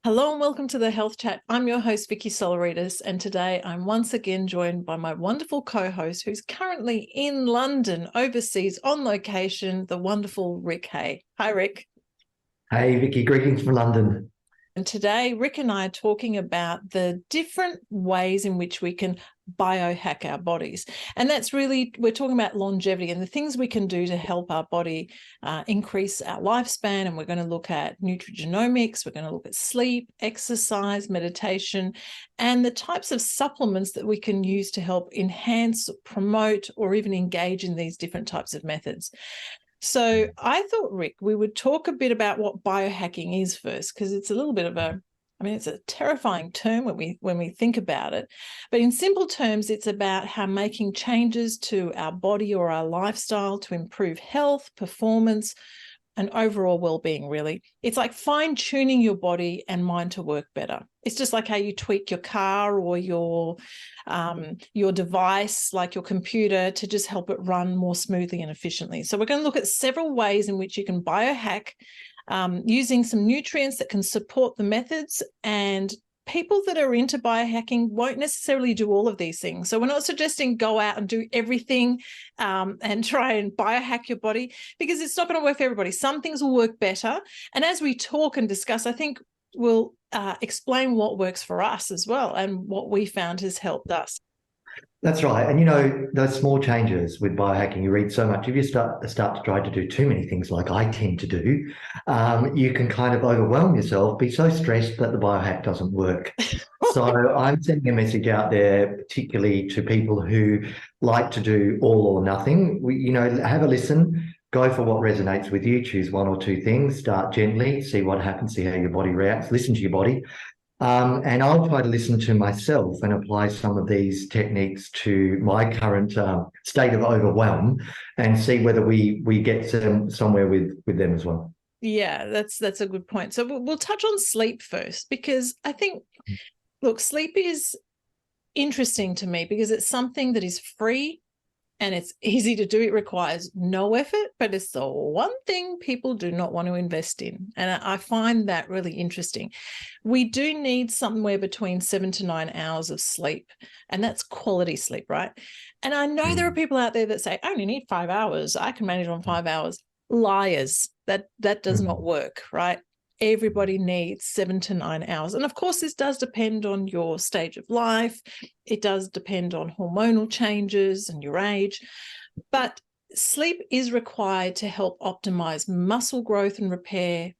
Hello and welcome to the Health Chat. I'm your host, Vicky, and today I'm once again joined by my wonderful co-host who's currently in London, overseas, on location, the wonderful Rick Hay. Hi, Rick. Hey, Vicky, greetings from London. And today, Rick and I are talking about the different ways in which we can biohack our bodies. And that's really, we're talking about longevity and the things we can do to help our body increase our lifespan. And we're going to look at nutrigenomics, we're going to look at sleep, exercise, meditation, and the types of supplements that we can use to help enhance, promote, or even engage in these different types of methods. So I thought, Rick, we would talk a bit about what biohacking is first, because it's a little bit of it's a terrifying term when we think about it. But in simple terms, it's about how making changes to our body or our lifestyle to improve health, performance, and overall well-being, really. It's like fine-tuning your body and mind to work better. It's just like how you tweak your car or your device, like your computer, to just help it run more smoothly and efficiently. So we're going to look at several ways in which you can biohack using some nutrients that can support the methods. And people that are into biohacking won't necessarily do all of these things. So we're not suggesting go out and do everything and try and biohack your body, because it's not going to work for everybody. Some things will work better. And as we talk and discuss, I think we'll explain what works for us as well and what we found has helped us. That's right. And, you know, those small changes with biohacking, you read so much. If you start to try to do too many things like I tend to do, you can kind of overwhelm yourself, be so stressed that the biohack doesn't work. So I'm sending a message out there, particularly to people who like to do all or nothing. Have a listen, go for what resonates with you, choose one or two things, start gently, see what happens, see how your body reacts, listen to your body. And I'll try to listen to myself and apply some of these techniques to my current state of overwhelm and see whether we get somewhere with them as well. Yeah, that's a good point. So we'll touch on sleep first, because I think, look, sleep is interesting to me because it's something that is free and it's easy to do. It requires no effort, but it's the one thing people do not want to invest in. And I find that really interesting. We do need somewhere between 7 to 9 hours of sleep, and that's quality sleep, right? And I know there are people out there that say, I only need 5 hours. I can manage on 5 hours. Liars. That does not work, right? Everybody needs 7 to 9 hours. And of course, this does depend on your stage of life. It does depend on hormonal changes and your age. But sleep is required to help optimize muscle growth and repair,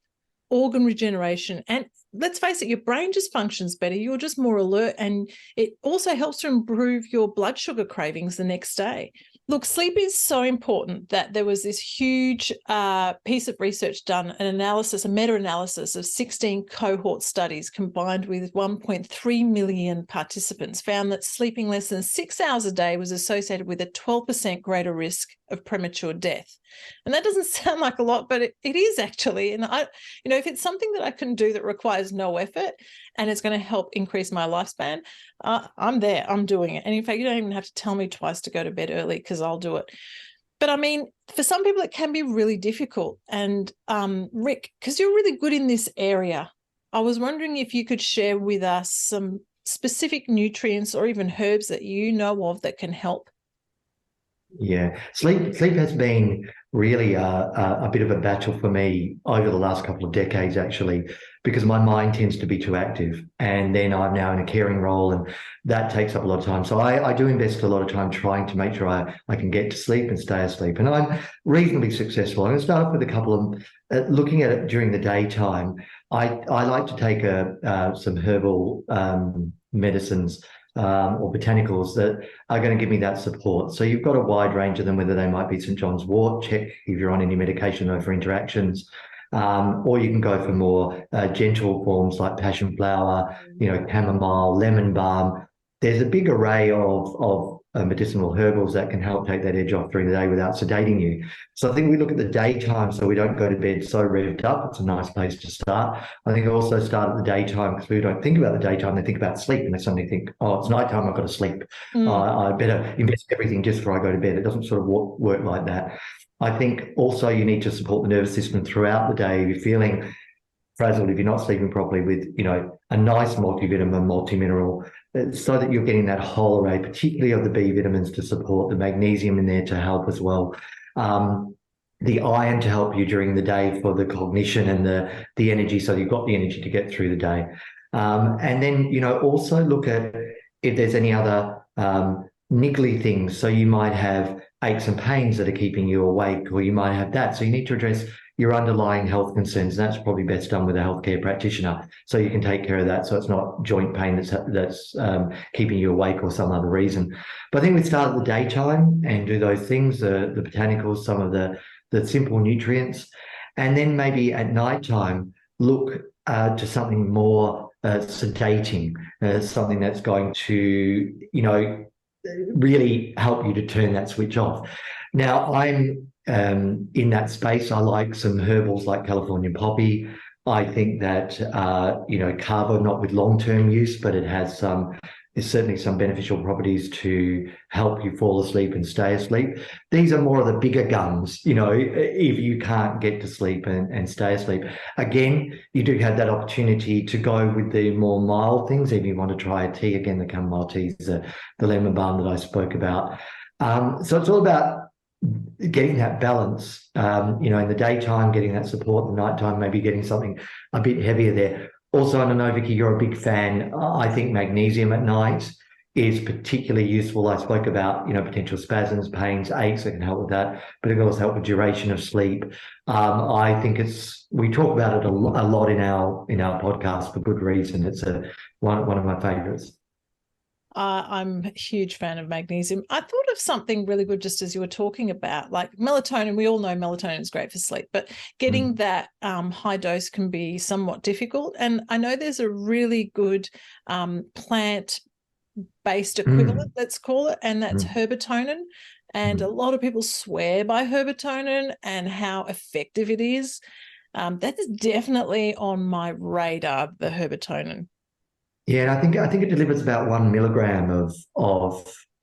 organ regeneration. And let's face it, your brain just functions better. You're just more alert. And it also helps to improve your blood sugar cravings the next day. Look, sleep is so important that there was this huge piece of research done, a meta-analysis of 16 cohort studies combined with 1.3 million participants, found that sleeping less than 6 hours a day was associated with a 12% greater risk of premature death. And that doesn't sound like a lot, but it is actually. And if it's something that I can do that requires no effort and it's going to help increase my lifespan, I'm there, I'm doing it. And in fact, you don't even have to tell me twice to go to bed early, because I'll do it. But I mean, for some people, it can be really difficult. And Rick, because you're really good in this area, I was wondering if you could share with us some specific nutrients or even herbs that you know of that can help. Yeah, sleep has been really a bit of a battle for me over the last couple of decades, actually, because my mind tends to be too active, and then I'm now in a caring role, and that takes up a lot of time. So I do invest a lot of time trying to make sure I can get to sleep and stay asleep, and I'm reasonably successful. I'm going to start off with a couple of looking at it during the daytime. I like to take some herbal medicines or botanicals that are going to give me that support. So you've got a wide range of them, whether they might be St. John's wort, check if you're on any medication over interactions, or you can go for more gentle forms like passion flower, chamomile, lemon balm. There's a big array of medicinal herbals that can help take that edge off during the day without sedating you. So I think we look at the daytime so we don't go to bed so revved up. It's a nice place to start. I think also start at the daytime, because we don't think about the daytime, they think about sleep, and they suddenly think, oh, it's nighttime, I've got to sleep. I better invest everything just before I go to bed. It doesn't sort of work like that. I think also you need to support the nervous system throughout the day. If you're feeling frazzled if you're not sleeping properly with, a nice multivitamin, multimineral, so that you're getting that whole array, particularly of the B vitamins to support, the magnesium in there to help as well. The iron to help you during the day for the cognition and the energy, so you've got the energy to get through the day. And then, also look at if there's any other niggly things. So you might have aches and pains that are keeping you awake, or you might have that. So you need to address your underlying health concerns. That's probably best done with a healthcare practitioner, so you can take care of that. So it's not joint pain that's keeping you awake or some other reason. But I think we start at the daytime and do those things, the botanicals, some of the simple nutrients, and then maybe at nighttime look to something more sedating, something that's going to, really help you to turn that switch off. Now, I'm in that space. I like some herbals like California poppy. I think that, kava, not with long-term use, but there's certainly some beneficial properties to help you fall asleep and stay asleep. These are more of the bigger guns, if you can't get to sleep and stay asleep. Again, you do have that opportunity to go with the more mild things. If you want to try a tea, again, the chamomile teas, the lemon balm that I spoke about. So it's all about getting that balance, in the daytime, getting that support, the nighttime, maybe getting something a bit heavier there. Also, I don't know, Vicky, you're a big fan. I think magnesium at night is particularly useful. I spoke about, potential spasms, pains, aches. It can help with that, but it can also help with duration of sleep. I think we talk about it a lot in our podcast for good reason. It's one of my favourites. I'm a huge fan of magnesium. I thought of something really good just as you were talking about, like melatonin. We all know melatonin is great for sleep, but getting that high dose can be somewhat difficult. And I know there's a really good plant-based equivalent, let's call it, and that's herbatonin. And a lot of people swear by herbatonin and how effective it is. That is definitely on my radar, the herbatonin. Yeah, and I think it delivers about 1 milligram of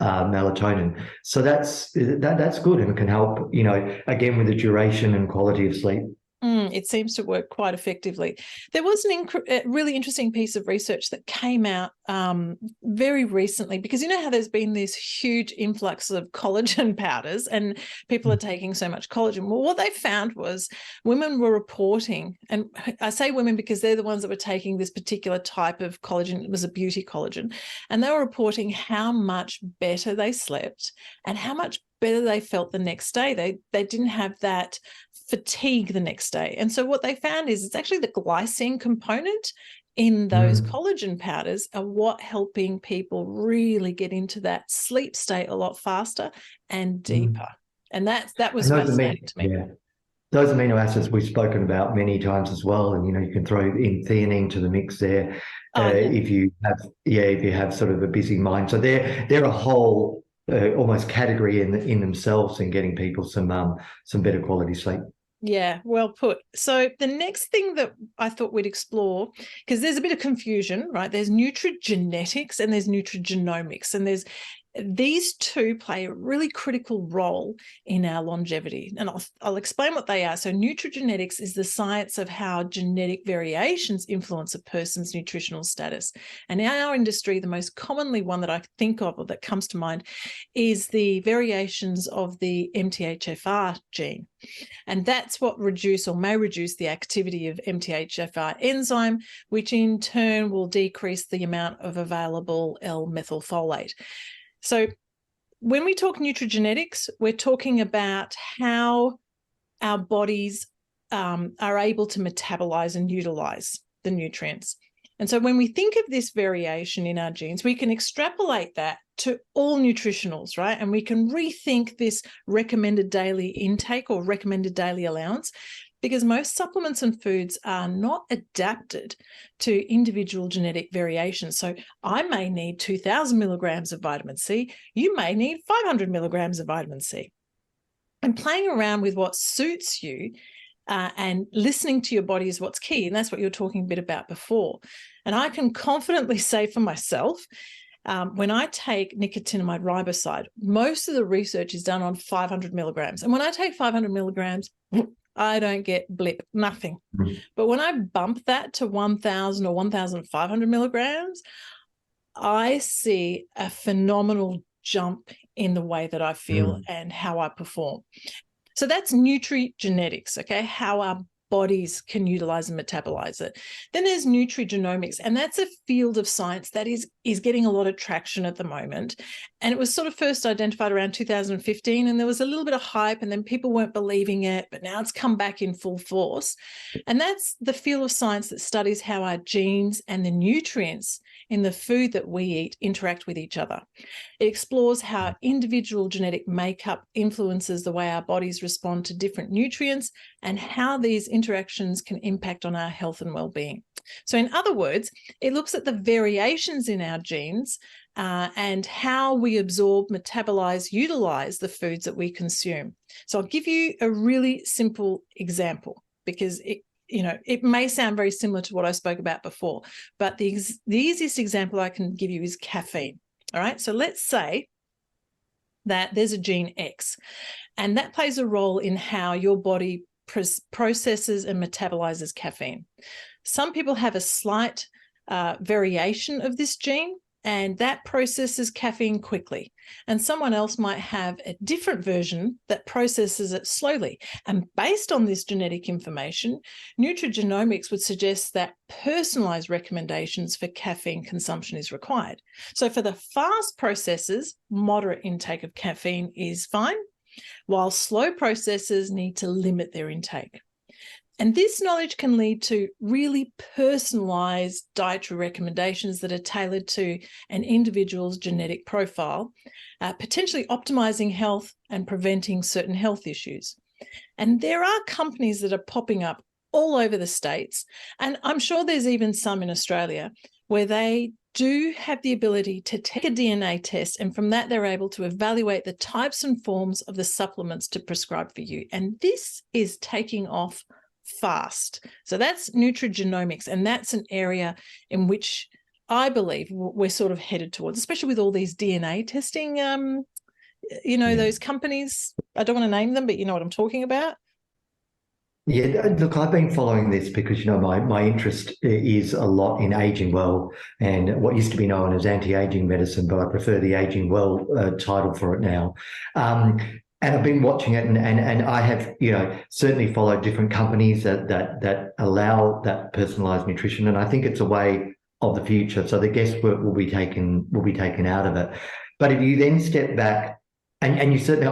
melatonin. So that's good and can help, again, with the duration and quality of sleep. It seems to work quite effectively. There was a really interesting piece of research that came out very recently, because you know how there's been this huge influx of collagen powders and people are taking so much collagen. Well, what they found was women were reporting, and I say women because they're the ones that were taking this particular type of collagen. It was a beauty collagen, and they were reporting how much better they slept and how much better they felt the next day. They didn't have that fatigue the next day. And so what they found is it's actually the glycine component in those collagen powders are what helping people really get into that sleep state a lot faster and deeper. And that was fascinating to me. Yeah. Those amino acids we've spoken about many times as well. And, you can throw in theanine to the mix there if you have sort of a busy mind. So they're a whole almost category in themselves in getting people some better quality sleep. Yeah, well put. So the next thing that I thought we'd explore, because there's a bit of confusion, right? There's nutrigenetics and there's nutrigenomics, and these two play a really critical role in our longevity. And I'll explain what they are. So nutrigenetics is the science of how genetic variations influence a person's nutritional status. And in our industry, the most commonly one that I think of or that comes to mind is the variations of the MTHFR gene. And that's what may reduce the activity of MTHFR enzyme, which in turn will decrease the amount of available L-methylfolate. So when we talk nutrigenetics, we're talking about how our bodies are able to metabolize and utilize the nutrients. And so when we think of this variation in our genes, we can extrapolate that to all nutritionals, right? And we can rethink this recommended daily intake or recommended daily allowance, because most supplements and foods are not adapted to individual genetic variations. So I may need 2,000 milligrams of vitamin C. You may need 500 milligrams of vitamin C. And playing around with what suits you and listening to your body is what's key. And that's what you were talking a bit about before. And I can confidently say for myself, when I take nicotinamide riboside, most of the research is done on 500 milligrams. And when I take 500 milligrams, I don't get blip, nothing. Mm. But when I bump that to 1,000 or 1,500 milligrams, I see a phenomenal jump in the way that I feel and how I perform. So that's nutrigenetics, okay, how our bodies can utilize and metabolize it. Then there's nutrigenomics, and that's a field of science that is getting a lot of traction at the moment. And it was sort of first identified around 2015, and there was a little bit of hype, and then people weren't believing it, but now it's come back in full force. And that's the field of science that studies how our genes and the nutrients in the food that we eat interact with each other. It explores how individual genetic makeup influences the way our bodies respond to different nutrients and how these interactions can impact on our health and well-being. So in other words, it looks at the variations in our genes and how we absorb, metabolize, utilize the foods that we consume. So I'll give you a really simple example because it may sound very similar to what I spoke about before, but the easiest example I can give you is caffeine. All right, so let's say that there's a gene X, and that plays a role in how your body processes and metabolizes caffeine. Some people have a slight variation of this gene, and that processes caffeine quickly. And someone else might have a different version that processes it slowly. And based on this genetic information, nutrigenomics would suggest that personalized recommendations for caffeine consumption is required. So for the fast processors, moderate intake of caffeine is fine, while slow processors need to limit their intake. And this knowledge can lead to really personalized dietary recommendations that are tailored to an individual's genetic profile, potentially optimizing health and preventing certain health issues. And there are companies that are popping up all over the States, and I'm sure there's even some in Australia, where they do have the ability to take a DNA test, and from that they're able to evaluate the types and forms of the supplements to prescribe for you. And this is taking off fast. So that's nutrigenomics, and that's an area in which I believe we're sort of headed towards, especially with all these DNA testing, those companies. I don't want to name them, but you know what I'm talking about. Yeah, look, I've been following this because, my interest is a lot in aging well and what used to be known as anti-aging medicine, but I prefer the aging well title for it now. And I've been watching it, and I have, certainly followed different companies that allow that personalized nutrition, and I think it's a way of the future. So the guesswork will be taken out of it. But if you then step back, and you certainly,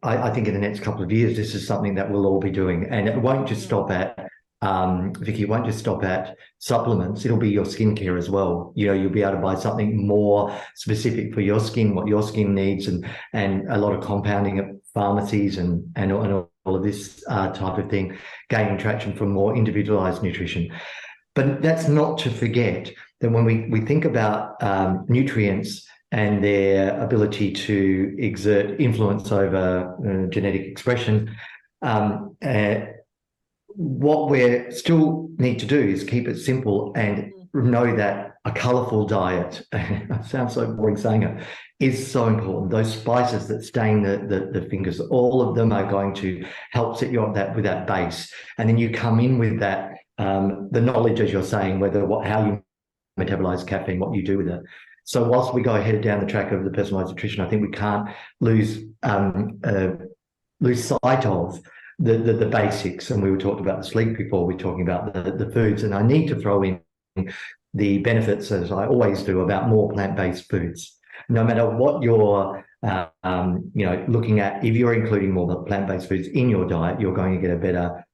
I think in the next couple of years, this is something that we'll all be doing, and it won't just stop at Vicky, it won't just stop at supplements. It'll be your skincare as well. You'll be able to buy something more specific for your skin, what your skin needs, and a lot of compounding at pharmacies and all of this type of thing, gaining traction for more individualized nutrition. But that's not to forget that when we think about nutrients and their ability to exert influence over genetic expression, what we still need to do is keep it simple and know that a colourful diet, it sounds so boring saying it, is so important. Those spices that stain the fingers, all of them are going to help set you up with that base. And then you come in with that, the knowledge, as you're saying, how you metabolize caffeine, what you do with it. So whilst we go ahead down the track of the personalized nutrition, I think we can't lose sight of the basics. And we talked about the sleep before, we're talking about the foods. And I need to throw in the benefits, as I always do, about more plant-based foods. No matter what you're looking at, if you're including more plant-based foods in your diet, you're going to get a better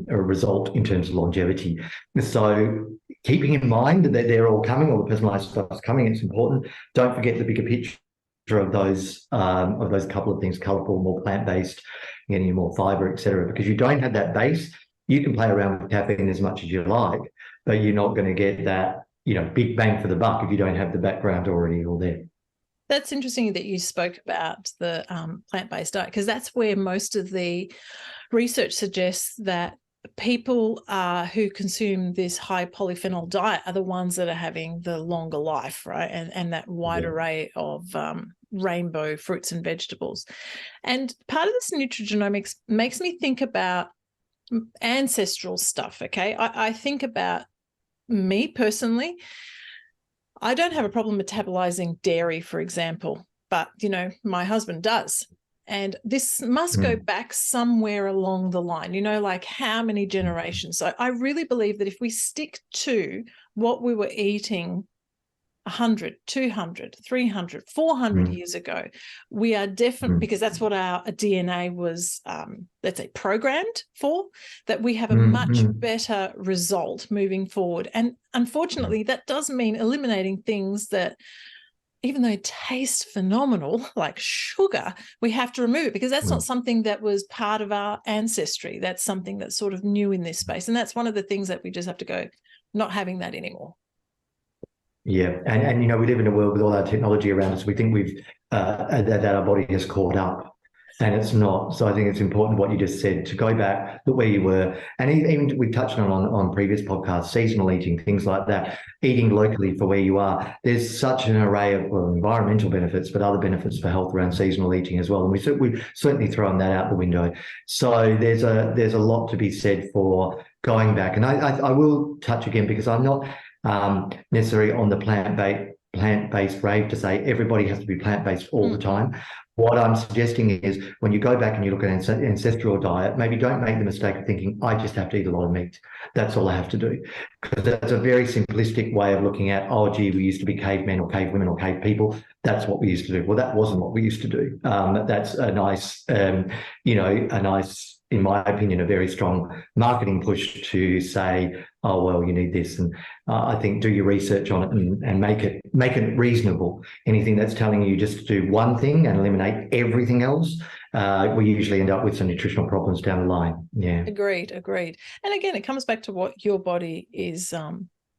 result in terms of longevity. So keeping in mind that they're all coming, all the personalized stuff is coming, it's important. Don't forget the bigger picture of those couple of things: colourful, more plant-based, getting more fibre, etc. Because you don't have that base, you can play around with caffeine as much as you like, but you're not going to get that big bang for the buck if you don't have the background already all there. That's interesting that you spoke about the plant-based diet, because that's where most of the research suggests that people who consume this high polyphenol diet are the ones that are having the longer life, right? And that wide array of rainbow fruits and vegetables. And part of this nutrigenomics makes me think about ancestral stuff, okay? I think about me personally. I don't have a problem metabolizing dairy, for example, but, you know, my husband does. And this must go back somewhere along the line, you know, like how many generations. So I really believe that if we stick to what we were eating 100, 200, 300, 400 years ago, we are definitely, because that's what our DNA was, let's say, programmed for, that we have a much better result moving forward. And unfortunately, that does mean eliminating things that, even though taste phenomenal, like sugar, we have to remove it because that's not something that was part of our ancestry. That's something that's sort of new in this space. And that's one of the things that we just have to go, not having that anymore. Yeah, and you know, we live in a world with all our technology around us. We think that our body has caught up, and it's not. So I think it's important what you just said, to go back, look where you were, and even we touched on previous podcasts, seasonal eating, things like that, eating locally for where you are. There's such an array of environmental benefits, but other benefits for health around seasonal eating as well. And we've certainly thrown that out the window. So there's a lot to be said for going back. And I will touch again, because I'm not necessarily on the plant-based rave to say everybody has to be plant-based all the time. What I'm suggesting is, when you go back and you look at an ancestral diet, maybe don't make the mistake of thinking, I just have to eat a lot of meat. That's all I have to do. Because that's a very simplistic way of looking at, oh, gee, we used to be cavemen or cave women or cave people. That's what we used to do. Well, that wasn't what we used to do. That's a nice, in my opinion, a very strong marketing push to say, oh, well, you need this. And I think do your research on it and make it reasonable. Anything that's telling you just to do one thing and eliminate everything else, we usually end up with some nutritional problems down the line. Yeah. Agreed. And again, it comes back to what your body is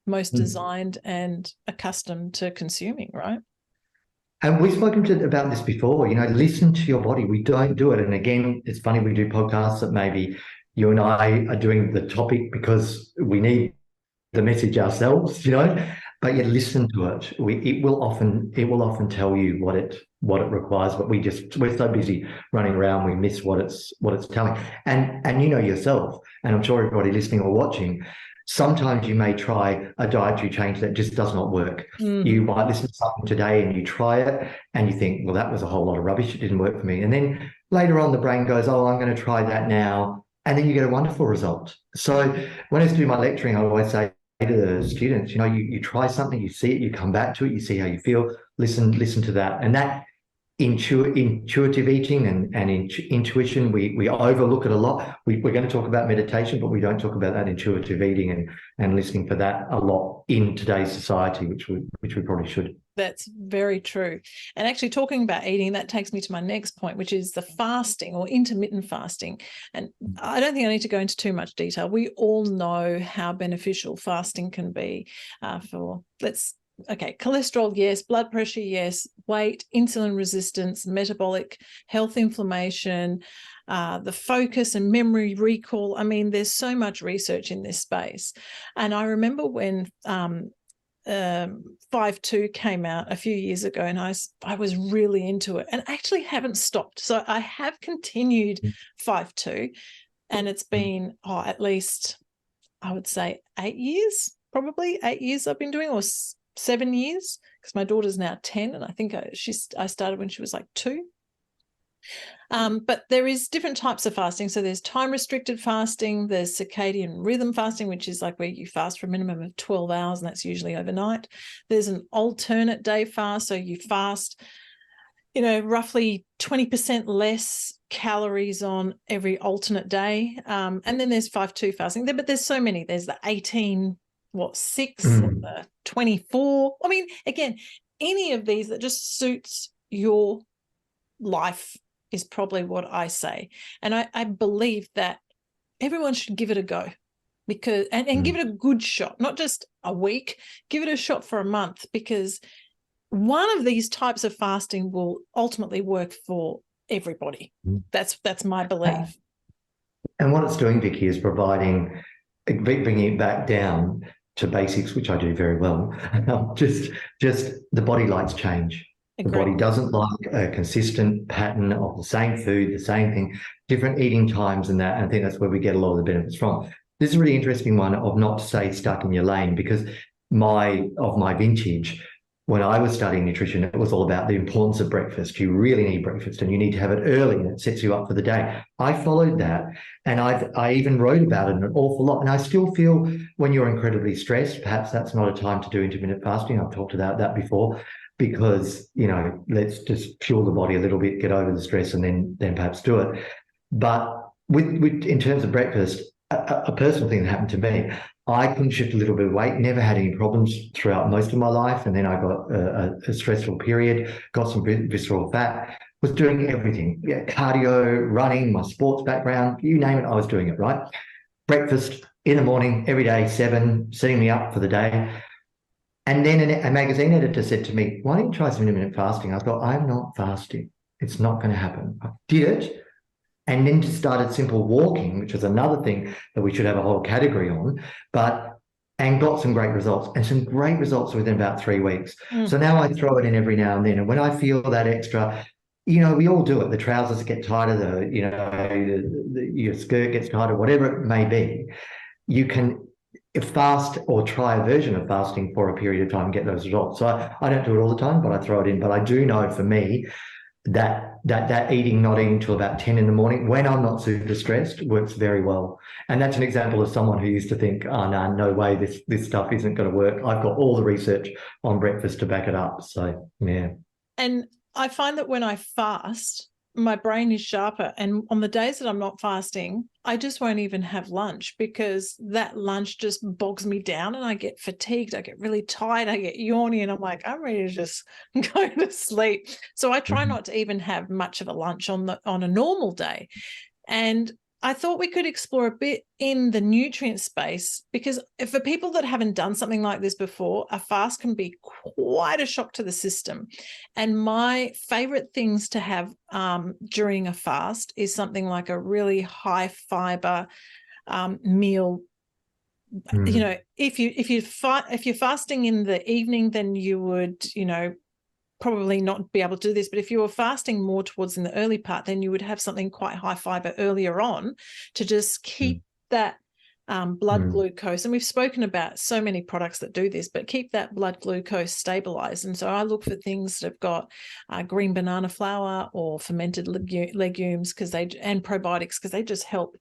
most designed and accustomed to consuming, right? And we've spoken about this before, you know, listen to your body. We don't do it. And again, it's funny, we do podcasts that maybe you and I are doing the topic because we need the message ourselves, you know, but you listen to it. It will often tell you what it requires, but we're so busy running around, we miss what it's telling. And you know yourself, and I'm sure everybody listening or watching, sometimes you may try a dietary change that just does not work. You might listen to something today and you try it and you think, well, that was a whole lot of rubbish. It didn't work for me. And then later on, the brain goes, oh, I'm going to try that now. And then you get a wonderful result. So when I used to do my lecturing, I always say to the students, you know, you try something, you see it, you come back to it, you see how you feel, listen to that. And that intuitive eating and intuition, we overlook it a lot. We're going to talk about meditation, but we don't talk about that intuitive eating and listening for that a lot in today's society, which we probably should. That's very true. And actually, talking about eating, that takes me to my next point, which is the fasting or intermittent fasting. And I don't think I need to go into too much detail. We all know how beneficial fasting can be cholesterol, yes, blood pressure, yes, weight, insulin resistance, metabolic health, inflammation, the focus and memory recall. I mean, there's so much research in this space. And I remember when 5-2 came out a few years ago, and I was really into it and actually haven't stopped. So I have continued 5-2, and it's been at least, I would say 8 years, probably 8 years I've been doing, or 7 years, because my daughter's now 10, and I think I started when she was like 2. But there is different types of fasting. So there's time-restricted fasting, there's circadian rhythm fasting, which is like where you fast for a minimum of 12 hours, and that's usually overnight. There's an alternate day fast, so you fast, you know, roughly 20% less calories on every alternate day. And then there's 5-2 fasting, but there's so many. There's the 6 and the 24. I mean, again, any of these that just suits your life is probably what I say. And I believe that everyone should give it a go, because and give it a good shot, not just a week, give it a shot for a month, because one of these types of fasting will ultimately work for everybody. That's my belief. And what it's doing, Vicky, is bringing it back down to basics, which I do very well. Just the body likes change. The body doesn't like a consistent pattern of the same food, the same thing, different eating times and that. And I think that's where we get a lot of the benefits from. This is a really interesting one of not to say stuck in your lane, because my vintage, when I was studying nutrition, it was all about the importance of breakfast. You really need breakfast and you need to have it early and it sets you up for the day. I followed that, and I even wrote about it an awful lot. And I still feel when you're incredibly stressed, perhaps that's not a time to do intermittent fasting. I've talked about that before, because, let's just fuel the body a little bit, get over the stress, and then perhaps do it. But with in terms of breakfast, a personal thing that happened to me, I couldn't shift a little bit of weight, never had any problems throughout most of my life. And then I got a stressful period, got some visceral fat, was doing everything. Yeah, cardio, running, my sports background, you name it, I was doing it, right? Breakfast in the morning, every day, 7, setting me up for the day. And then a magazine editor said to me, why don't you try some intermittent fasting? I thought, I'm not fasting. It's not going to happen. I did it. And then just started simple walking, which is another thing that we should have a whole category on, and got some great results, and some great results within about 3 weeks. So now I throw it in every now and then. And when I feel that extra, we all do it. The trousers get tighter, your skirt gets tighter, whatever it may be. You can fast or try a version of fasting for a period of time and get those results. So I don't do it all the time, but I throw it in. But I do know for me, that eating, not eating till about 10 in the morning when I'm not super stressed works very well. And that's an example of someone who used to think, oh, no way, this stuff isn't going to work. I've got all the research on breakfast to back it up. So, yeah. And I find that when I fast, my brain is sharper. And on the days that I'm not fasting, I just won't even have lunch, because that lunch just bogs me down and I get fatigued. I get really tired. I get yawny and I'm like, I'm ready to just go to sleep. So I try not to even have much of a lunch on a normal day. And I thought we could explore a bit in the nutrient space, because for people that haven't done something like this before, a fast can be quite a shock to the system. And my favorite things to have during a fast is something like a really high fiber meal. If you're fasting in the evening, then you would, probably not be able to do this. But if you were fasting more towards in the early part, then you would have something quite high fiber earlier on to just keep that blood glucose. And we've spoken about so many products that do this, but keep that blood glucose stabilized. And so I look for things that have got green banana flour or fermented legumes and probiotics, because they just help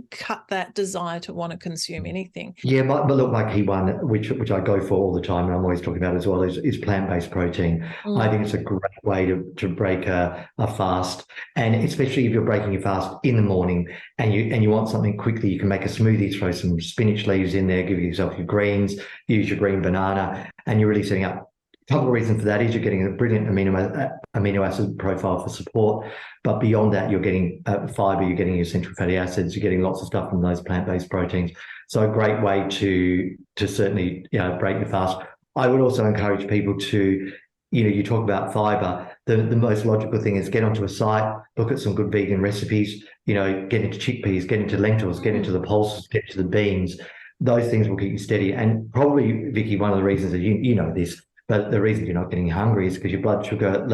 cut that desire to want to consume anything. Yeah, but look, my key one, which I go for all the time, and I'm always talking about as well, is plant-based protein. I think it's a great way to break a fast, and especially if you're breaking your fast in the morning and you want something quickly, you can make a smoothie, throw some spinach leaves in there, give yourself your greens, use your green banana, and you're really setting up. A couple of reasons for that is you're getting a brilliant amino acid profile for support, but beyond that, you're getting fiber, you're getting essential fatty acids, you're getting lots of stuff from those plant-based proteins. So a great way to certainly break the fast. I would also encourage people to, you talk about fiber. The most logical thing is get onto a site, look at some good vegan recipes. Get into chickpeas, get into lentils, get into the pulses, get into the beans. Those things will keep you steady. And probably, Vicky, one of the reasons that you know this. But the reason you're not getting hungry is because your blood sugar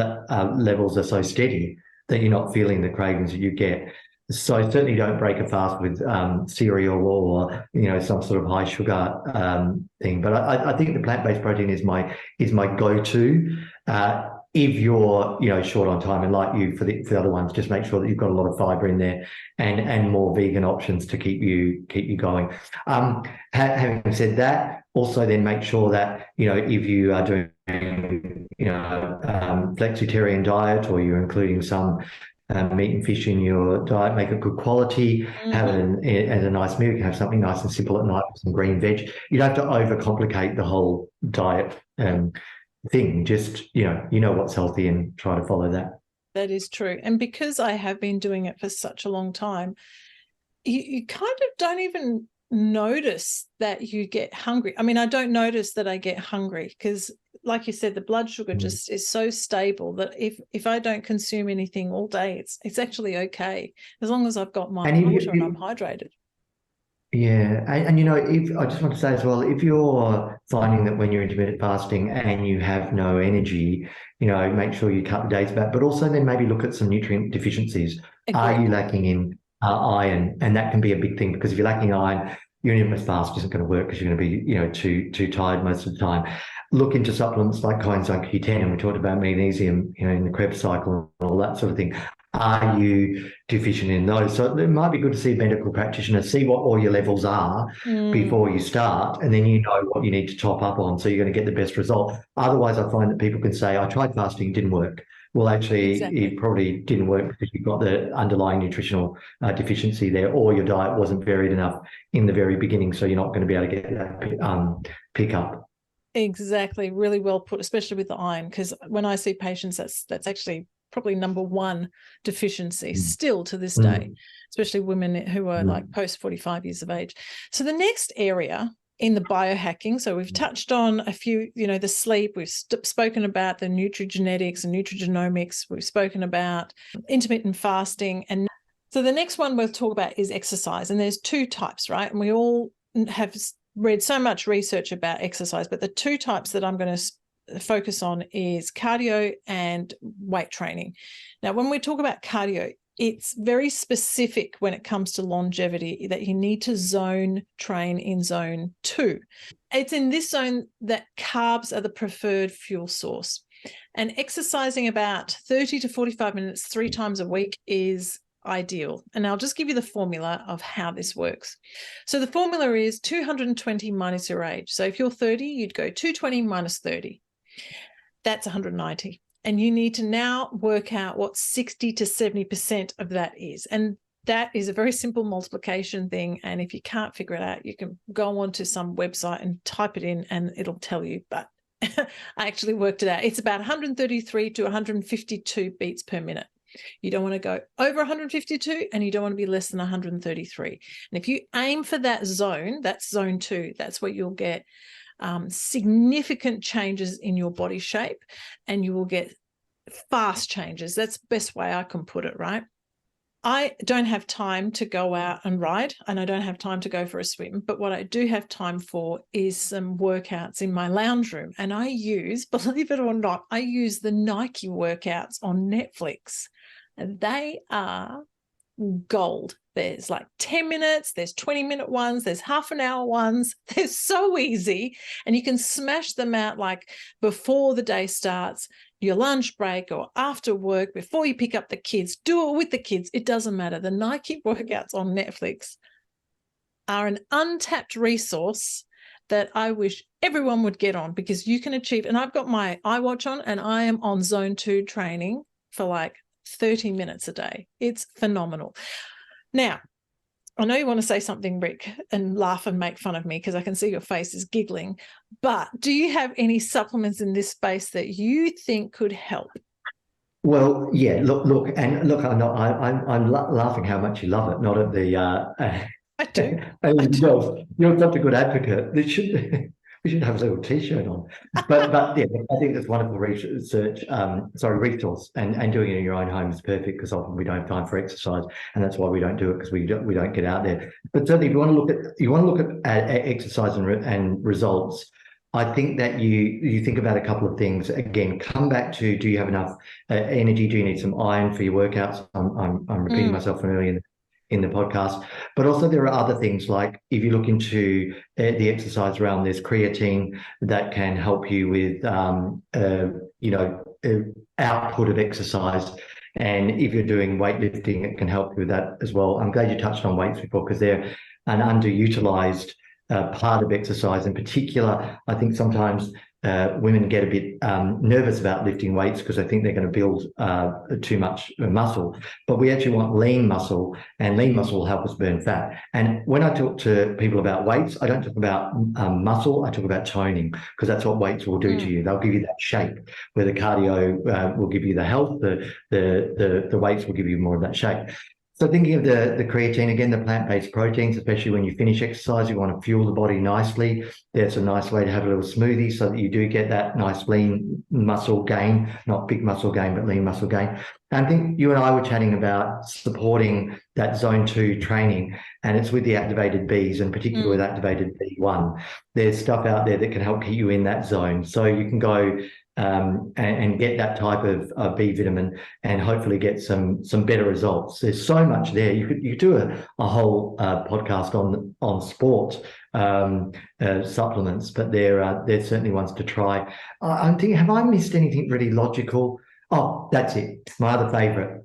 levels are so steady that you're not feeling the cravings that you get. So certainly don't break a fast with cereal or some sort of high sugar thing. But I think the plant-based protein is my go-to. If you're short on time, and like you for the other ones, just make sure that you've got a lot of fiber in there and more vegan options to keep you going. Having said that, also then make sure that if you are doing flexitarian diet, or you're including some meat and fish in your diet, make it good quality, have it as a nice meal. You can have something nice and simple at night with some green veg. You don't have to overcomplicate the whole diet thing. Just what's healthy and try to follow that. That is true. And because I have been doing it for such a long time, you kind of don't even notice that you get hungry. I mean, I don't notice that I get hungry because, like you said, the blood sugar just is so stable that if I don't consume anything all day, it's actually okay, as long as I've got my water and I'm hydrated. Yeah, and if I just want to say as well, if you're finding that when you're intermittent fasting and you have no energy, make sure you cut the days back, but also then maybe look at some nutrient deficiencies. Are you Agreed. lacking in iron? And that can be a big thing, because if you're lacking iron, your intermittent fast isn't going to work, because you're going to be, too tired most of the time. Look into supplements like coenzyme Q10, and we talked about magnesium, in the Krebs cycle and all that sort of thing. Are you deficient in those? So it might be good to see a medical practitioner, see what all your levels are Mm, before you start, and then you know what you need to top up on, so you're going to get the best result. Otherwise, I find that people can say, I tried fasting, it didn't work. Well, actually, it exactly. probably didn't work because you've got the underlying nutritional deficiency there, or your diet wasn't varied enough in the very beginning, so you're not going to be able to get that pick up. Exactly. Really well put, especially with the iron, because when I see patients, that's actually probably number one deficiency Mm. still to this day, Mm. especially women who are like Mm. post 45 years of age. So the next area in the biohacking, so we've touched on a few, the sleep, we've spoken about the nutrigenetics and nutrigenomics, we've spoken about intermittent fasting, and so the next one we'll talk about is exercise. And there's two types, right? And we all have read so much research about exercise, but the two types that I'm going to focus on is cardio and weight training. Now, when we talk about cardio, it's very specific when it comes to longevity, that you need to zone train in zone 2. It's in this zone that carbs are the preferred fuel source. And exercising about 30 to 45 minutes 3 times a week is ideal. And I'll just give you the formula of how this works. So the formula is 220 minus your age. So if you're 30, you'd go 220 minus 30. That's 190. And you need to now work out what 60 to 70% of that is. And that is a very simple multiplication thing. And if you can't figure it out, you can go onto some website and type it in and it'll tell you. But I actually worked it out. It's about 133 to 152 beats per minute. You don't want to go over 152 and you don't want to be less than 133. And if you aim for that zone, that's zone 2, that's where you'll get significant changes in your body shape, and you will get fast changes. That's the best way I can put it, right? I don't have time to go out and ride, and I don't have time to go for a swim. But what I do have time for is some workouts in my lounge room. And I use, believe it or not, I use the Nike workouts on Netflix. And they are gold. There's like 10 minutes, there's 20-minute ones, there's half an hour ones. They're so easy. And you can smash them out like before the day starts, your lunch break, or after work, before you pick up the kids. Do it with the kids. It doesn't matter. The Nike workouts on Netflix are an untapped resource that I wish everyone would get on, because you can achieve. And I've got my iWatch on and I am on zone 2 training for like 30 minutes a day. It's phenomenal. Now, I know you want to say something, Rick, and laugh and make fun of me, because I can see your face is giggling, but do you have any supplements in this space that you think could help? Well, yeah. Look, and look. I'm laughing how much you love it, not at the. I do. I And do. you're such a good advocate. They should we should have a little T-shirt on. But yeah, I think that's wonderful research. Resource, and doing it in your own home is perfect, because often we don't have time for exercise, and that's why we don't do it, because we don't get out there. But certainly, if you want to look at exercise and results. I think that you think about a couple of things. Again, come back to, do you have enough energy? Do you need some iron for your workouts? I'm repeating myself from earlier in the podcast. But also there are other things, like if you look into the exercise realm, there's creatine that can help you with output of exercise. And if you're doing weightlifting, it can help you with that as well. I'm glad you touched on weights before, because they're an underutilized part of exercise. In particular, I think sometimes women get a bit nervous about lifting weights, because they think they're going to build too much muscle. But we actually want lean muscle, and lean muscle will help us burn fat. And when I talk to people about weights, I don't talk about muscle, I talk about toning, because that's what weights will do to you. They'll give you that shape, where the cardio will give you the health, the weights will give you more of that shape. So thinking of the creatine, again, the plant-based proteins, especially when you finish exercise, you want to fuel the body nicely. There's a nice way to have a little smoothie so that you do get that nice lean muscle gain, not big muscle gain, but lean muscle gain. And I think you and I were chatting about supporting that zone 2 training, and it's with the activated Bs, and particularly with activated B1. There's stuff out there that can help keep you in that zone. So you can go and get that type of B vitamin and hopefully get some better results. There's so much there. You could do a whole podcast on sport supplements, but they're certainly ones to try. I'm thinking, have I missed anything really logical? Oh, that's it. My other favourite,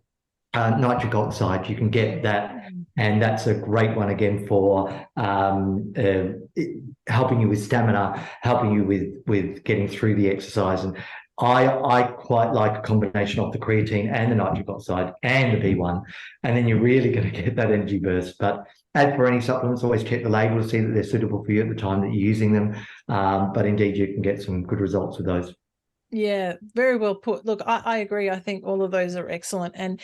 nitric oxide. You can get that, and that's a great one again for helping you with stamina, helping you with getting through the exercise. And I quite like a combination of the creatine and the nitric oxide and the B1, and then you're really going to get that energy burst. But as for any supplements, always check the label to see that they're suitable for you at the time that you're using them. But indeed, you can get some good results with those. Yeah, very well put. Look, I agree. I think all of those are excellent. And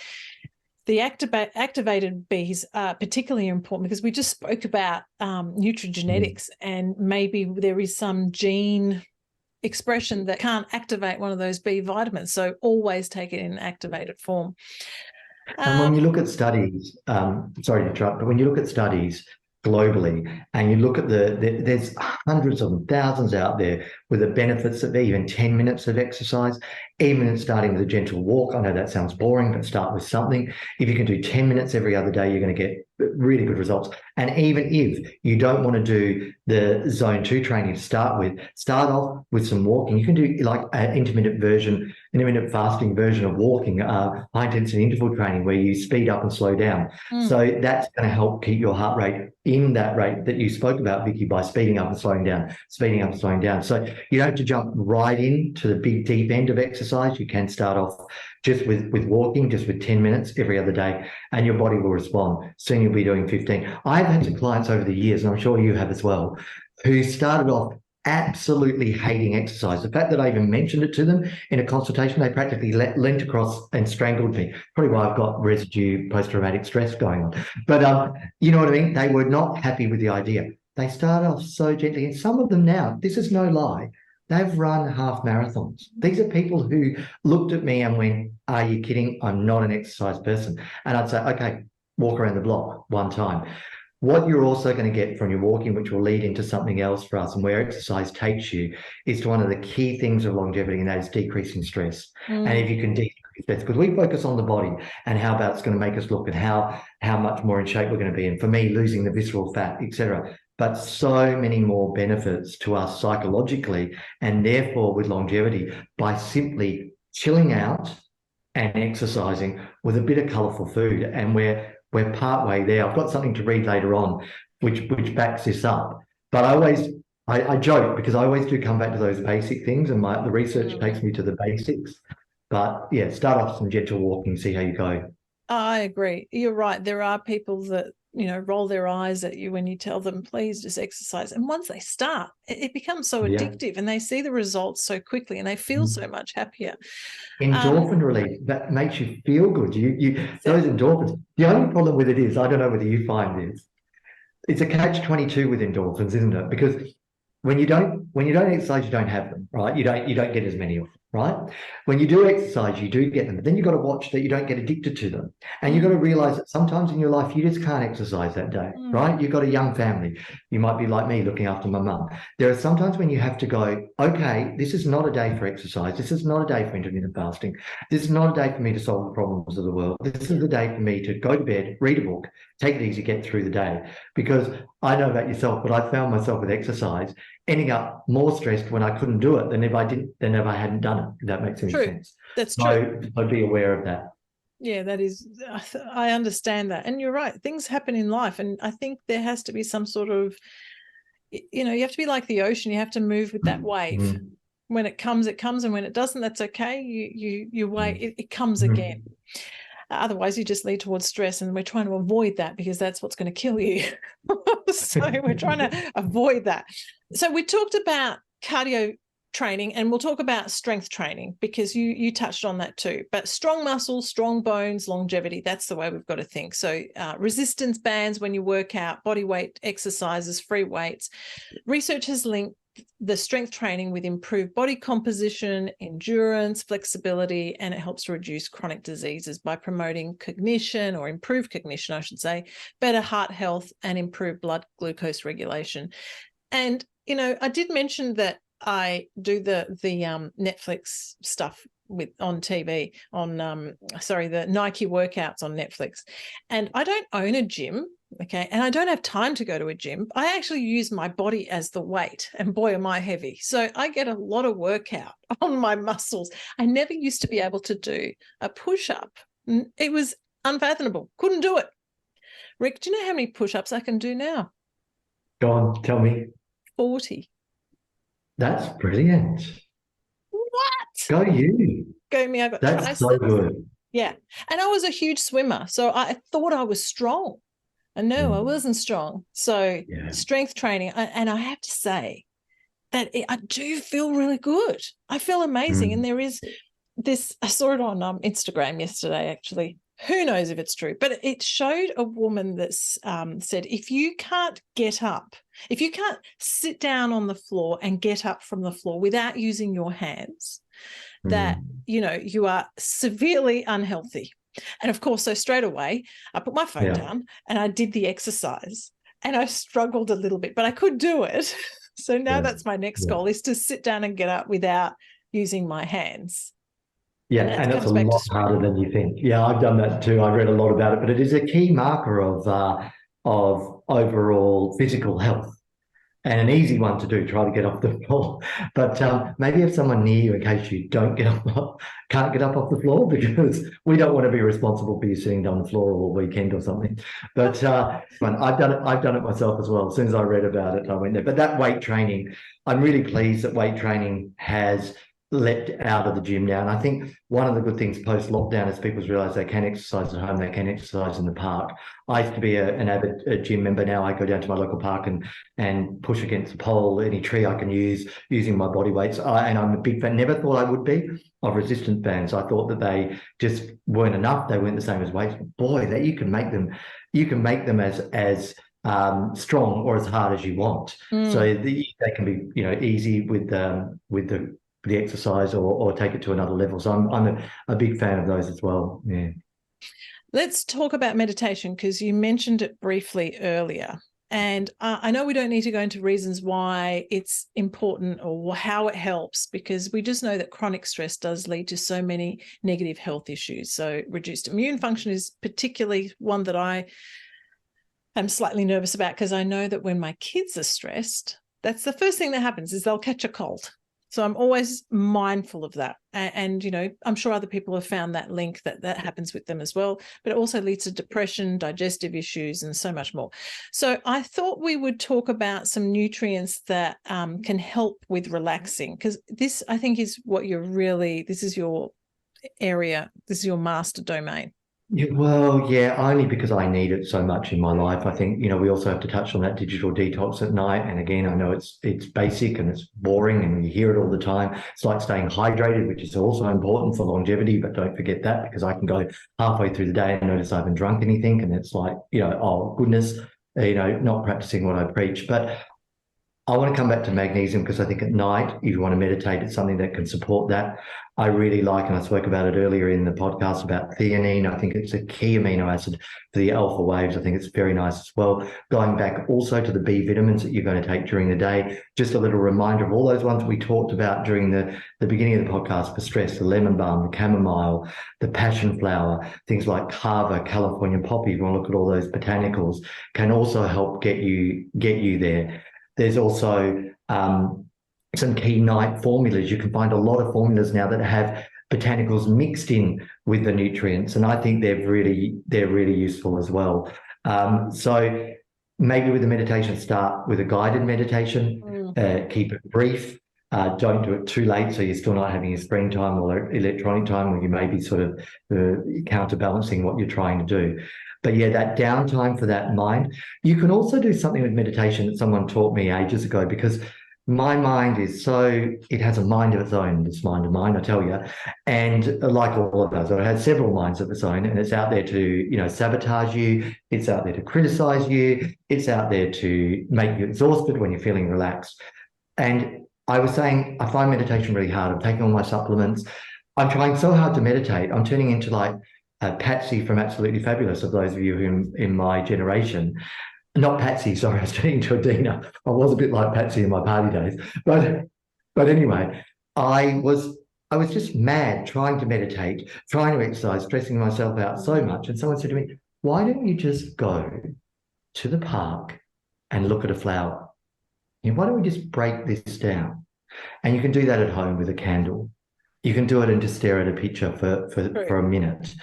the activated Bs are particularly important because we just spoke about nutrigenetics, and maybe there is some gene expression that can't activate one of those B vitamins. So always take it in activated form. And when you look at studies, sorry to interrupt, but when you look at studies globally and you look at there's hundreds of them, thousands out there with the benefits of even 10 minutes of exercise, even starting with a gentle walk. I know that sounds boring, but start with something. If you can do 10 minutes every other day, you're going to get really good results. And even if you don't want to do the zone 2 training to start with, start off with some walking. You can do like an intermittent fasting version of walking, high intensity interval training where you speed up and slow down. So that's going to help keep your heart rate in that rate that you spoke about, Vicky, by speeding up and slowing down, speeding up and slowing down. So you don't have to jump right into the big deep end of exercise. You can start off just with walking, just with 10 minutes every other day, and your body will respond. Soon you'll be doing 15. I've had some clients over the years, and I'm sure you have as well, who started off absolutely hating exercise. The fact that I even mentioned it to them in a consultation, they practically leant across and strangled me. Probably why I've got residue post-traumatic stress going on. But you know what I mean? They were not happy with the idea. They started off so gently, and some of them now, this is no lie, they've run half marathons. These are people who looked at me and went, "Are you kidding? I'm not an exercise person." And I'd say, "Okay, walk around the block one time." What you're also going to get from your walking, which will lead into something else for us and where exercise takes you, is to one of the key things of longevity, and that is decreasing stress. And if you can decrease stress, because we focus on the body and how about it's going to make us look and how much more in shape we're going to be. And for me, losing the visceral fat, etc. But so many more benefits to us psychologically and therefore with longevity by simply chilling out and exercising with a bit of colourful food. And we're partway there. I've got something to read later on which backs this up. But I joke because I always do come back to those basic things, and the research takes me to the basics. But yeah, start off some gentle walking, see how you go. I agree. You're right. There are people that, roll their eyes at you when you tell them, please just exercise. And once they start, it becomes so addictive, and they see the results so quickly, and they feel so much happier. Endorphin release, that makes you feel good. Those endorphins. The only problem with it is, I don't know whether you find this, it's a catch-22 with endorphins, isn't it? Because when you don't exercise, you don't have them, right? You don't get as many of them, right? When you do exercise, you do get them, but then you've got to watch that you don't get addicted to them. And you've got to realize that sometimes in your life, you just can't exercise that day, right? You've got a young family. You might be like me, looking after my mum. There are sometimes when you have to go, okay, this is not a day for exercise. This is not a day for intermittent fasting. This is not a day for me to solve the problems of the world. This is the day for me to go to bed, read a book, take it easy, get through the day. Because I know about yourself, but I found myself with exercise ending up more stressed when I couldn't do it than if I hadn't done it, if that makes any sense. That's true. So be aware of that. Yeah, that is, I understand that. And you're right, things happen in life. And I think there has to be some sort of, you have to be like the ocean. You have to move with that wave. When it comes, it comes. And when it doesn't, that's okay. You wait, it comes again. Otherwise, you just lead towards stress, and we're trying to avoid that because that's what's going to kill you. So we're trying to avoid that. So we talked about cardio training, and we'll talk about strength training because you touched on that too. But strong muscles, strong bones, longevity, that's the way we've got to think. So resistance bands when you work out, body weight exercises, free weights. Research has linked the strength training with improved body composition, endurance, flexibility, and it helps to reduce chronic diseases by promoting cognition, or improved cognition, I should say, better heart health, and improved blood glucose regulation. And, you know, I did mention that I do the Netflix stuff on TV, on the Nike workouts on Netflix. And I don't own a gym, okay, and I don't have time to go to a gym. I actually use my body as the weight, and boy, am I heavy. So I get a lot of workout on my muscles. I never used to be able to do a push-up. It was unfathomable. Couldn't do it. Rick, do you know how many push-ups I can do now? Go on, tell me. 40. That's brilliant. What? Go you. Go me. I got That's so good. Yeah. And I was a huge swimmer, so I thought I was strong. And no, I wasn't strong. So strength training, and I have to say that I do feel really good. I feel amazing. And there is this, I saw it on Instagram yesterday, actually. Who knows if it's true, but it showed a woman that said, if you can't get up, if you can't sit down on the floor and get up from the floor without using your hands, that, you know, you are severely unhealthy. And of course, so straight away, I put my phone down and I did the exercise, and I struggled a little bit, but I could do it. So now that's my next goal, is to sit down and get up without using my hands. Yeah, and it's a lot harder than you think. Yeah, I've done that too. I've read a lot about it, but it is a key marker of overall physical health, and an easy one to do. Try to get off the floor, but maybe have someone near you in case you can't get up off the floor, because we don't want to be responsible for you sitting down the floor all weekend or something. But I've done it myself as well. As soon as I read about it, I went there. But that weight training, I'm really pleased that weight training has leapt out of the gym now. And I think one of the good things post-lockdown is people realise they can exercise at home, they can exercise in the park. I used to be an avid gym member. Now I go down to my local park and push against the pole, any tree I can use, using my body weights. And I'm a big fan, never thought I would be, of resistance bands. I thought that they just weren't enough. They weren't the same as weights. Boy, that you can make them as strong or as hard as you want. So they can be, you know, easy with the exercise, or take it to another level. So I'm a big fan of those as well. Yeah. Let's talk about meditation, because you mentioned it briefly earlier. And I know we don't need to go into reasons why it's important or how it helps, because we just know that chronic stress does lead to so many negative health issues. So reduced immune function is particularly one that I am slightly nervous about, because I know that when my kids are stressed, that's the first thing that happens, is they'll catch a cold. So I'm always mindful of that. And, you know, I'm sure other people have found that link, that happens with them as well, but it also leads to depression, digestive issues, and so much more. So I thought we would talk about some nutrients that can help with relaxing, because this, I think, is what this is your area, this is your master domain. Yeah, well, yeah, only because I need it so much in my life. I think, you know, we also have to touch on that digital detox at night. And again, I know it's basic and it's boring and you hear it all the time. It's like staying hydrated, which is also important for longevity, but don't forget that, because I can go halfway through the day and notice I haven't drunk anything. And it's like, you know, oh goodness, you know, not practicing what I preach. But I want to come back to magnesium, because I think at night, if you want to meditate, it's something that can support that. I really like, and I spoke about it earlier in the podcast, about theanine. I think it's a key amino acid for the alpha waves. I think it's very nice as well. Going back also to the B vitamins that you're going to take during the day, just a little reminder of all those ones we talked about during the beginning of the podcast for stress: the lemon balm, the chamomile, the passion flower, things like kava, California poppy. If you want to look at all those botanicals, can also help get you there. There's also some key night formulas. You can find a lot of formulas now that have botanicals mixed in with the nutrients, and I think they're really useful as well. So maybe with the meditation, start with a guided meditation. Keep it brief. Don't do it too late, so you're still not having your screen time or electronic time, where you may be sort of counterbalancing what you're trying to do. But yeah, that downtime for that mind. You can also do something with meditation that someone taught me ages ago, because my mind is it has a mind of its own, this mind of mine, I tell you. And like all of us, it has several minds of its own, and it's out there to, sabotage you. It's out there to criticize you. It's out there to make you exhausted when you're feeling relaxed. And I was saying, I find meditation really hard. I'm taking all my supplements. I'm trying so hard to meditate. I'm turning into like Patsy from Absolutely Fabulous, of those of you who in my generation. Not Patsy, sorry, I was turning into Adina. I was a bit like Patsy in my party days. But anyway, I was just mad trying to meditate, trying to exercise, stressing myself out so much. And someone said to me, why don't you just go to the park and look at a flower? Why don't we just break this down? And you can do that at home with a candle. You can do it and just stare at a picture for a minute.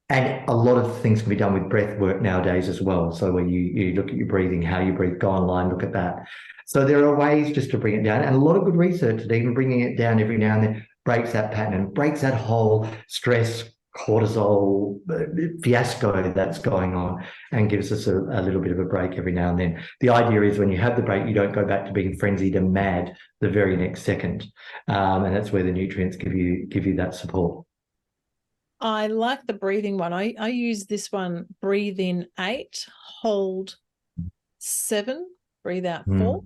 And a lot of things can be done with breath work nowadays as well. So where you look at your breathing, how you breathe, go online, look at that. So there are ways just to bring it down, and a lot of good research that even bringing it down every now and then breaks that pattern and breaks that whole stress, cortisol fiasco that's going on, and gives us a little bit of a break every now and then. The idea is when you have the break, you don't go back to being frenzied and mad the very next second. And that's where the nutrients give you that support. I like the breathing one. I use this one: breathe in 8, hold 7, breathe out 4.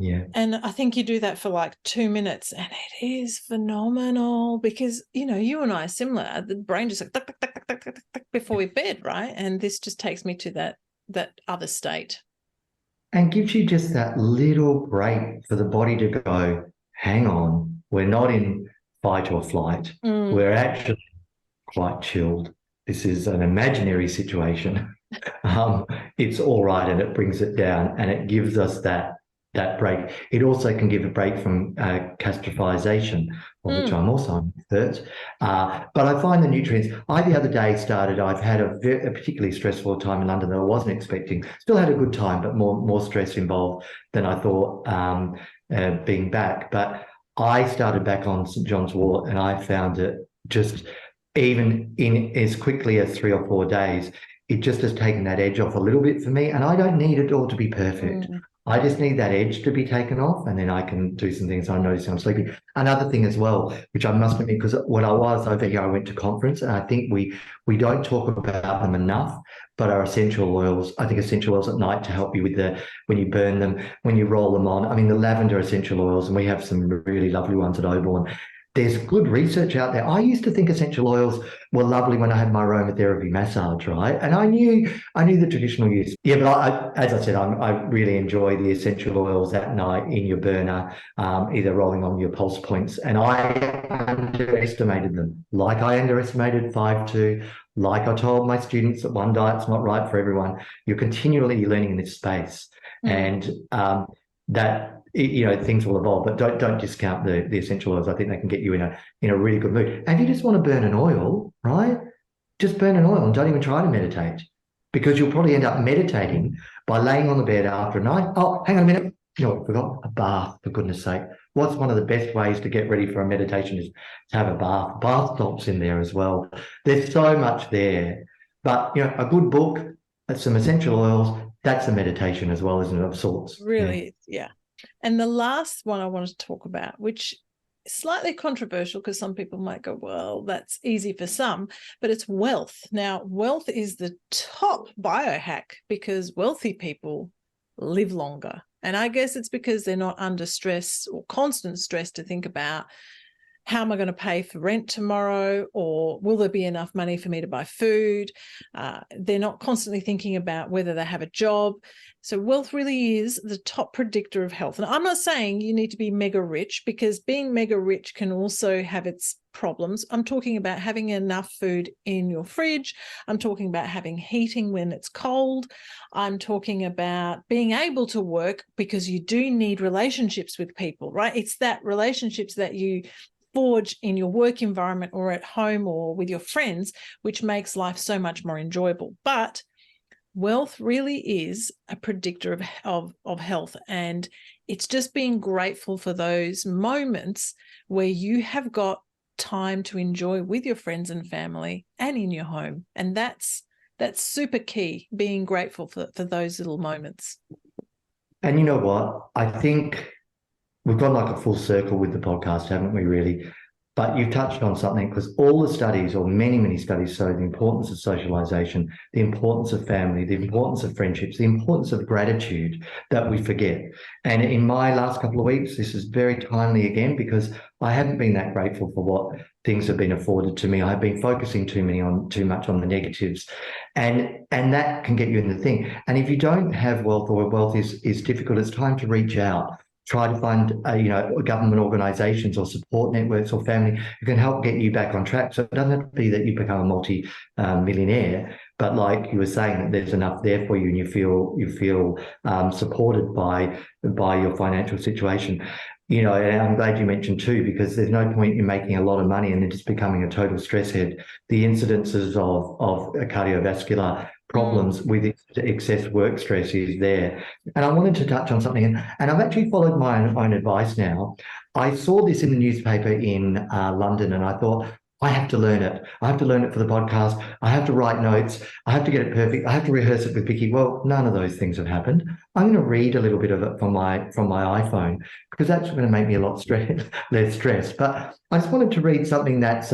Yeah. And I think you do that for like 2 minutes, and it is phenomenal because, you and I are similar. The brain just like tuck, tuck, tuck, tuck, tuck, tuck, tuck, before we bed, right? And this just takes me to that other state. And gives you just that little break for the body to go, hang on, we're not in fight or flight. We're actually quite chilled. This is an imaginary situation. It's all right, and it brings it down, and it gives us that break. It also can give a break from catastrophization, of which I'm also an expert. But I find the nutrients. The other day I've had a particularly stressful time in London that I wasn't expecting. Still had a good time, but more stress involved than I thought being back. But I started back on St John's Wort, and I found it just, even in as quickly as 3 or 4 days, it just has taken that edge off a little bit for me. And I don't need it all to be perfect. I just need that edge to be taken off, and then I can do some things. I'm noticing I'm sleeping. Another thing as well, which I must admit, because when I was over here, I went to conference, and I think we don't talk about them enough, but our essential oils. I think essential oils at night to help you with when you burn them, when you roll them on. I mean, the lavender essential oils, and we have some really lovely ones at Oborne. There's good research out there. I used to think essential oils were lovely when I had my aromatherapy massage, right? And I knew the traditional use. Yeah, but as I said, I really enjoy the essential oils at night in your burner, either rolling on your pulse points. And I underestimated them, like I underestimated 5-2, like I told my students that one diet's not right for everyone. You're continually learning in this space, and that. Things will evolve, but don't discount the essential oils. I think they can get you in a really good mood. And if you just want to burn an oil, right? Just burn an oil and don't even try to meditate, because you'll probably end up meditating by laying on the bed after a night. Oh, hang on a minute. I forgot a bath, for goodness sake. What's one of the best ways to get ready for a meditation is to have a bath. Bath salts in there as well. There's so much there. But, a good book, some essential oils, that's a meditation as well, isn't it, of sorts? Really, yeah. And the last one I wanted to talk about, which is slightly controversial because some people might go, well, that's easy for some, but it's wealth. Now, wealth is the top biohack because wealthy people live longer. And I guess it's because they're not under stress or constant stress to think about, how am I going to pay for rent tomorrow? Or will there be enough money for me to buy food? They're not constantly thinking about whether they have a job. So wealth really is the top predictor of health. And I'm not saying you need to be mega rich, because being mega rich can also have its problems. I'm talking about having enough food in your fridge. I'm talking about having heating when it's cold. I'm talking about being able to work, because you do need relationships with people, right? It's that relationships that you forge in your work environment or at home or with your friends, which makes life so much more enjoyable. But wealth really is a predictor of health, and it's just being grateful for those moments where you have got time to enjoy with your friends and family and in your home. And that's super key, being grateful for those little moments. And you know what? I think we've gone like a full circle with the podcast, haven't we, really? But you've touched on something because all the studies, or many, many studies, show the importance of socialization, the importance of family, the importance of friendships, the importance of gratitude that we forget. And in my last couple of weeks, this is very timely again because I haven't been that grateful for what things have been afforded to me. I've been focusing too much on the negatives, and that can get you in the thing. And if you don't have wealth, or wealth is difficult, it's time to reach out. Try to find, government organisations or support networks or family who can help get you back on track. So it doesn't have to be that you become a multi-millionaire, but like you were saying, that there's enough there for you, and you feel supported by your financial situation. And I'm glad you mentioned too, because there's no point in making a lot of money and then just becoming a total stress head. The incidences of cardiovascular problems with excess work stress is there. And I wanted to touch on something, and I've actually followed my own advice now. I saw this in the newspaper in London, and I thought, I have to learn it. I have to learn it for the podcast. I have to write notes. I have to get it perfect. I have to rehearse it with Vicky. Well, none of those things have happened. I'm going to read a little bit of it from my iPhone, because that's going to make me a lot less stressed. But I just wanted to read something that's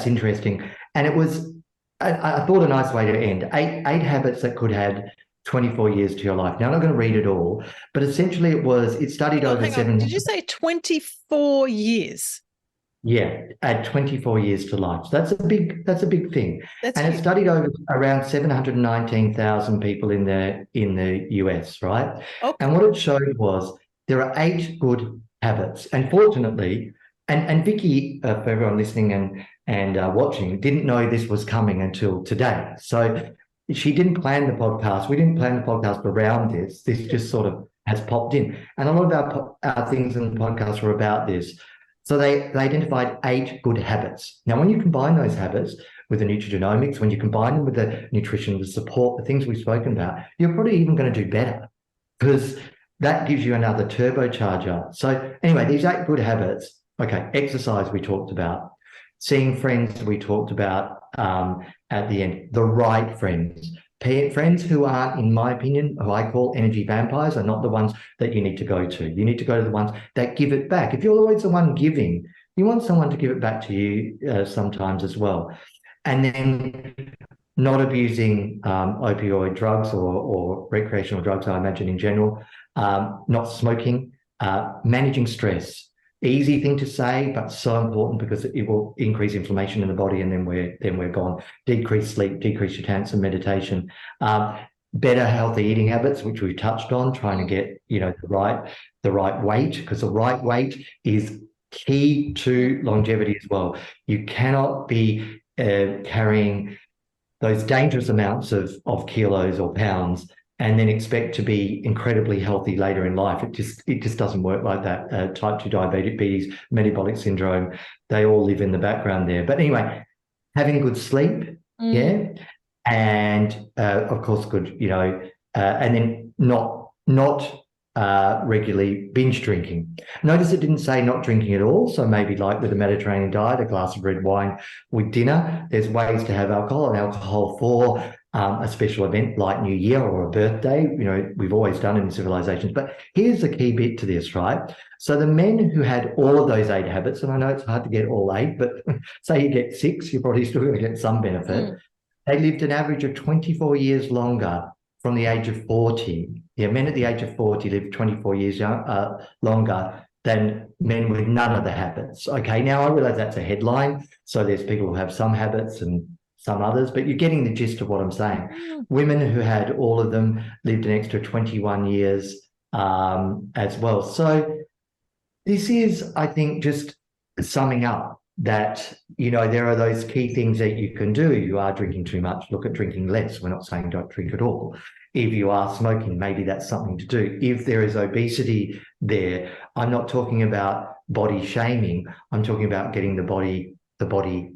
interesting, and it was, I thought, a nice way to end. Eight habits that could add 24 years to your life. Now, I'm not going to read it all, but essentially it studied over hang on. Did you say 24 years? Yeah, add 24 years to life. So that's a big thing. That's huge. It studied over around 719,000 people in the US, right? Okay. And what it showed was there are 8 good habits. And fortunately, and Vicky, for everyone listening and watching, didn't know this was coming until today. So she didn't plan the podcast. We didn't plan the podcast around this. This just sort of has popped in. And a lot of our things in the podcast were about this. So they identified 8 good habits. Now, when you combine those habits with the Nutrigenomics, when you combine them with the nutrition, the support, the things we've spoken about, you're probably even going to do better, because that gives you another turbocharger. So anyway, these 8 good habits. Okay, exercise we talked about. Seeing friends we talked about at the end. The right friends. Friends who aren't, in my opinion, who I call energy vampires, are not the ones that you need to go to. You need to go to the ones that give it back. If you're always the one giving, you want someone to give it back to you sometimes as well. And then not abusing opioid drugs or recreational drugs, I imagine, in general. Not smoking. Managing stress. Easy thing to say, but so important, because it will increase inflammation in the body, and then we're gone. Decrease sleep, decrease your chance of meditation. Better healthy eating habits, which we've touched on, trying to get the right weight, because the right weight is key to longevity as well. You cannot be carrying those dangerous amounts of kilos or pounds and then expect to be incredibly healthy later in life. It just doesn't work like that. Type 2 diabetes, metabolic syndrome, they all live in the background there. But anyway, having good sleep, yeah, and of course good, and then not regularly binge drinking. Notice it didn't say not drinking at all. So maybe, like with a Mediterranean diet, a glass of red wine with dinner. There's ways to have alcohol, and alcohol for a special event like New Year or a birthday. We've always done it in civilizations. But here's the key bit to this, right? So the men who had all of those 8 habits, and I know it's hard to get all 8, but say you get 6, you're probably still going to get some benefit. They lived an average of 24 years longer from the age of 40. Yeah, men at the age of 40 live 24 years longer than men with none of the habits. Okay, now I realize that's a headline. So there's people who have some habits and some others, but you're getting the gist of what I'm saying. Women who had all of them lived an extra 21 years as well. So this is, I think, just summing up that, there are those key things that you can do. You are drinking too much, look at drinking less. We're not saying don't drink at all. If you are smoking, maybe that's something to do. If there is obesity there, I'm not talking about body shaming. I'm talking about getting the body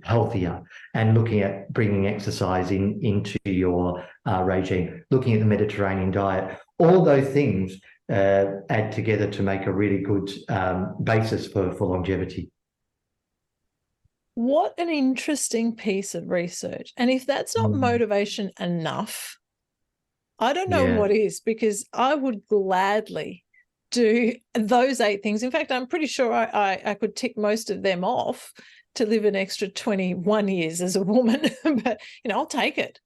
healthier, and looking at bringing exercise into your regime, looking at the Mediterranean diet. All those things add together to make a really good basis for longevity. What an interesting piece of research. And if that's not motivation enough, I don't know Yeah. what is, because I would gladly do those 8 things. In fact, I'm pretty sure I could tick most of them off to live an extra 21 years as a woman. But, I'll take it.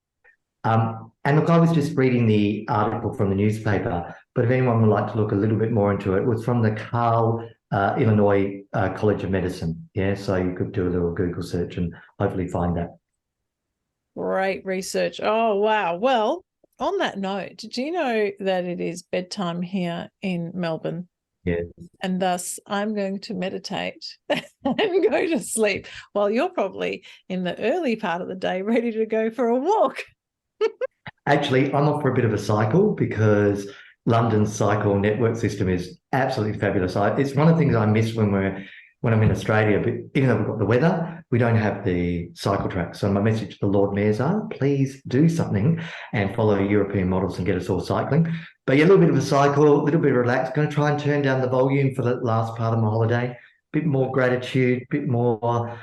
And look, I was just reading the article from the newspaper, but if anyone would like to look a little bit more into it, it was from the Carl Illinois College of Medicine. Yeah, so you could do a little Google search and hopefully find that. Great research. Oh, wow. Well, on that note, did you know that it is bedtime here in Melbourne? Yeah. And thus I'm going to meditate and go to sleep while you're probably in the early part of the day ready to go for a walk. Actually, I'm off for a bit of a cycle because London's cycle network system is absolutely fabulous. It's one of the things I miss when I'm in Australia. But even though we've got the weather, we don't have the cycle track. So my message to the Lord Mayors are, please do something and follow European models and get us all cycling. But yeah, a little bit of a cycle, a little bit of relax. Going to try and turn down the volume for the last part of my holiday. Bit more gratitude, bit more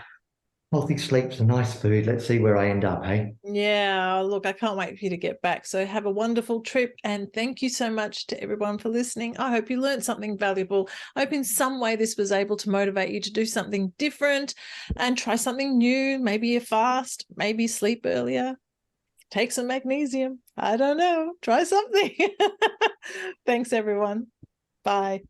healthy sleep, some nice food. Let's see where I end up, hey? Yeah, look, I can't wait for you to get back. So have a wonderful trip. And thank you so much to everyone for listening. I hope you learned something valuable. I hope in some way this was able to motivate you to do something different and try something new. Maybe a fast, maybe sleep earlier, take some magnesium. I don't know. Try something. Thanks, everyone. Bye.